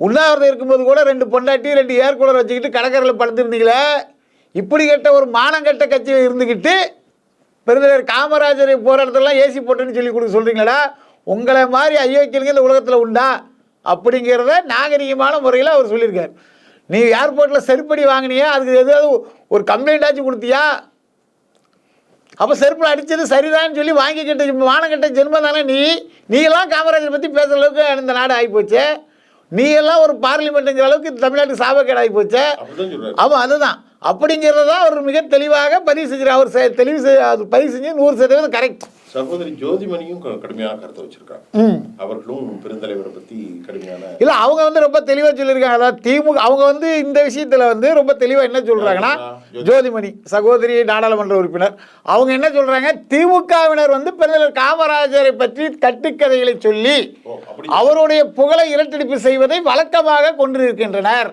உண்ணாவிரதம் இருக்கும்போது கூட 2 பொண்டாட்டி 2 ஏர் கூலர் வச்சுக்கிட்டு கடற்கரையில் படுத்துருந்தீங்களே. இப்படி கட்ட ஒரு மானங்கட்ட கட்சியில் இருந்துக்கிட்டு பெருந்தலைவர் காமராஜரை போராட்டத்தெல்லாம் ஏசி போட்டுன்னு சொல்லி கொடுக்க சொல்கிறீங்களா? உங்களை மாதிரி அயோக்கியங்க இந்த உலகத்தில் உண்டா அப்படிங்கிறத நாகரிகமான முறையில் அவர் சொல்லியிருக்கார். நீ ஏர்போர்ட்டில் செருப்படி வாங்கினியா, அதுக்கு எதாவது ஒரு கம்ப்ளைண்ட் ஆச்சு கொடுத்தியா? அப்போ செருப்பில் அடித்தது சரிதான்னு சொல்லி வாங்கிக்கிட்ட மானங்கட்ட ஜென்மம் தானே நீ எல்லாம் காமராஜரை பற்றி பேசுகிற அளவுக்கு இந்த நாடு ஆகிப்போச்சு. நீ எல்லாம் ஒரு பார்லிமெண்ட்டுங்கிற அளவுக்கு தமிழ்நாட்டுக்கு சாபக்கேடு ஆகிப்போச்சு. ஆமாம், அதுதான். அப்படிங்கிறத அவர் மிக தெளிவாக பதிவு செஞ்சார். அவர் பதிவு செஞ்சு 100% கரெக்ட். சகோதரி ஜோதிமணியும் கடுமையான கருத்தை வச்சிருக்காங்க. அவர்களும் பெருந்தலைவரை பற்றி கடுமையான இல்லை, அவங்க ரொம்ப தெளிவாக சொல்லியிருக்காங்க. அதாவது திமுக அவங்க இந்த விஷயத்தில் ரொம்ப தெளிவாக என்ன சொல்கிறாங்கன்னா, ஜோதிமணி சகோதரி நாடாளுமன்ற உறுப்பினர் அவங்க என்ன சொல்கிறாங்க, திமுகவினர் பெருந்தலைவர் காமராஜரை பற்றி கட்டுக்கதைகளை சொல்லி அவருடைய புகழை இரட்டடிப்பு செய்வதை வழக்கமாக கொண்டிருக்கின்றனர்.